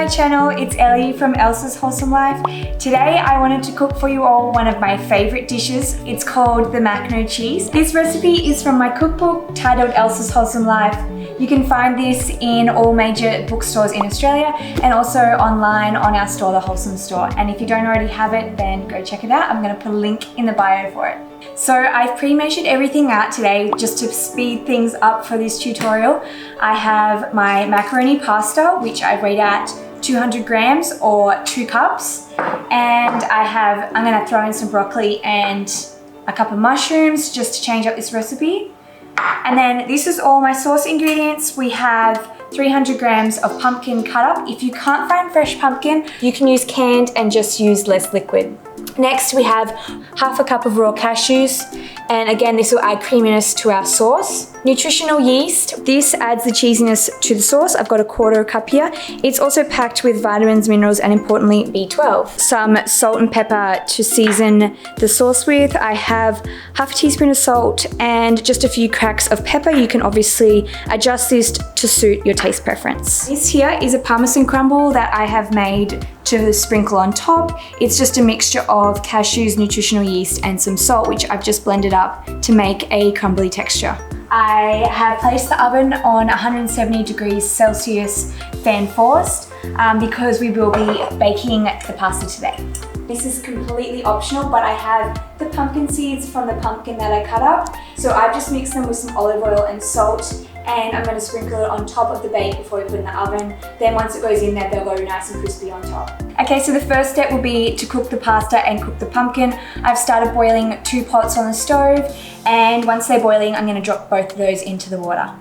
channel, it's Ellie from Elsa's Wholesome Life. Today I wanted to cook for you all one of my favorite dishes. It's called the mac no cheese. This recipe is from my cookbook titled Elsa's Wholesome Life. You can find this in all major bookstores in Australia and also online on our store, The Wholesome Store. And if you don't already have it, then go check it out. I'm going to put a link in the bio for it. So I've pre-measured everything out today just to speed things up for this tutorial. I have my macaroni pasta, which I weighed at 200 grams or 2 cups. And I'm gonna throw in some broccoli and a cup of mushrooms just to change up this recipe. And then this is all my sauce ingredients. We have 300 grams of pumpkin cut up. If you can't find fresh pumpkin, you can use canned and just use less liquid. Next, we have half a cup of raw cashews. And again, this will add creaminess to our sauce. Nutritional yeast. This adds the cheesiness to the sauce. I've got a quarter cup here. It's also packed with vitamins, minerals, and importantly, B12. Some salt and pepper to season the sauce with. I have half a teaspoon of salt and just a few cracks of pepper. You can obviously adjust this to suit your taste preference. This here is a Parmesan crumble that I have made to sprinkle on top. It's just a mixture of cashews, nutritional yeast, and some salt, which I've just blended up to make a crumbly texture. I have placed the oven on 170 degrees Celsius fan forced because we will be baking the pasta today. This is completely optional, but I have the pumpkin seeds from the pumpkin that I cut up. So I've just mixed them with some olive oil and salt, and I'm going to sprinkle it on top of the bake before we put it in the oven. Then once it goes in there, they'll go nice and crispy on top. Okay, so the first step will be to cook the pasta and cook the pumpkin. I've started boiling 2 pots on the stove, and once they're boiling, I'm going to drop both of those into the water.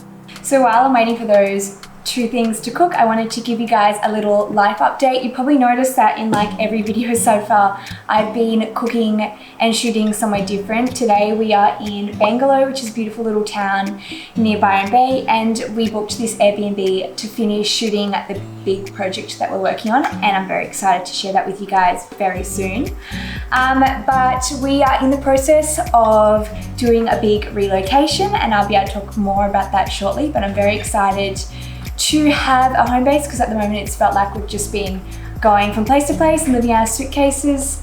So while I'm waiting for those 2 things to cook, I wanted to give you guys a little life update. You probably noticed that in like every video so far, I've been cooking and shooting somewhere different. Today we are in Bangalore, which is a beautiful little town near Byron Bay, and we booked this Airbnb to finish shooting the big project that we're working on, and I'm very excited to share that with you guys very soon. But we are in the process of doing a big relocation, and I'll be able to talk more about that shortly, but I'm very excited to have a home base because at the moment it's felt like we've just been going from place to place and living out of suitcases.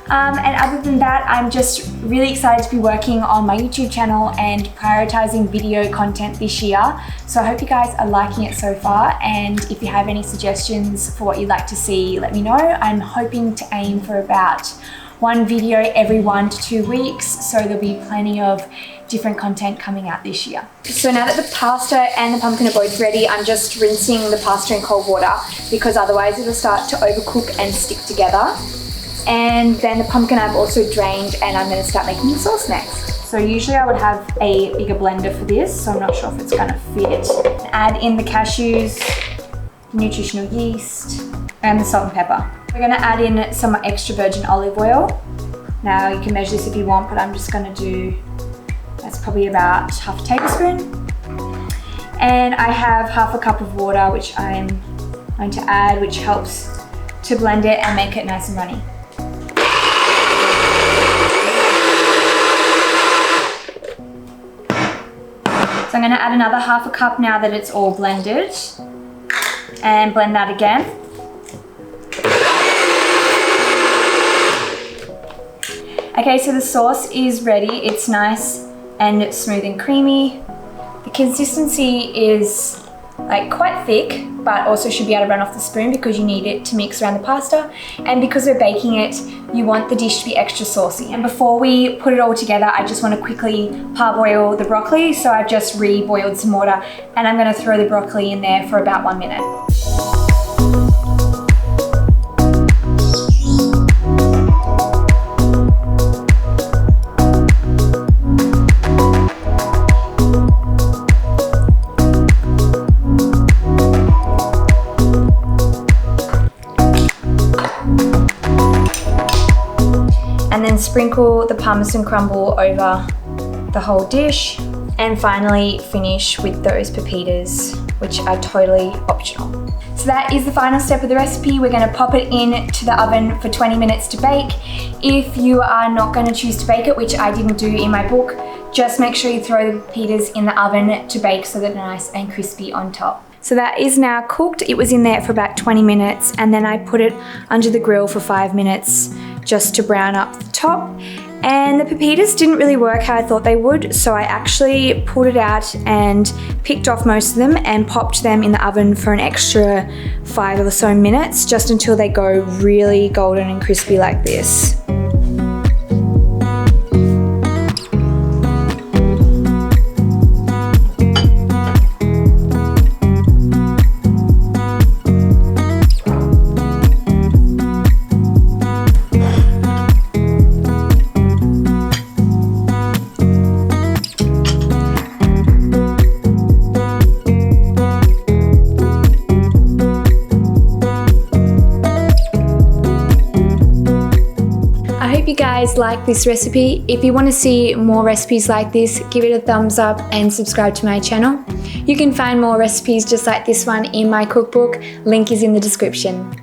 And other than that, I'm just really excited to be working on my YouTube channel and prioritizing video content this year. So I hope you guys are liking it so far, and if you have any suggestions for what you'd like to see, let me know. I'm hoping to aim for about 1 video every 1 to 2 weeks, so there'll be plenty of different content coming out this year. So now that the pasta and the pumpkin are both ready, I'm just rinsing the pasta in cold water because otherwise it'll start to overcook and stick together. And then the pumpkin I've also drained, and I'm going to start making the sauce next. So usually I would have a bigger blender for this, so I'm not sure if it's going to fit. Add in the cashews, nutritional yeast, and the salt and pepper. We're going to add in some extra virgin olive oil. Now you can measure this if you want, but I'm just going to do, that's probably about half a tablespoon. And I have half a cup of water, which I'm going to add, which helps to blend it and make it nice and runny. So I'm going to add another half a cup now that it's all blended, and blend that again. Okay, so the sauce is ready. It's nice and smooth and creamy. The consistency is like quite thick, but also should be able to run off the spoon because you need it to mix around the pasta. And because we're baking it, you want the dish to be extra saucy. And before we put it all together, I just want to quickly parboil the broccoli. So I've just re-boiled some water, and I'm going to throw the broccoli in there for about 1 minute. And then sprinkle the Parmesan crumble over the whole dish, and finally finish with those pepitas, which are totally optional. So that is the final step of the recipe. We're going to pop it into the oven for 20 minutes to bake. If you are not going to choose to bake it, which I didn't do in my book, just make sure you throw the pepitas in the oven to bake so that they're nice and crispy on top. So that is now cooked. It was in there for about 20 minutes and then I put it under the grill for 5 minutes just to brown up the top. And the pepitas didn't really work how I thought they would, so I actually pulled it out and picked off most of them and popped them in the oven for an extra 5 or so minutes, just until they go really golden and crispy like this. You guys like this recipe. If you want to see more recipes like this, give it a thumbs up and subscribe to my channel. You can find more recipes just like this one in my cookbook. Link is in the description.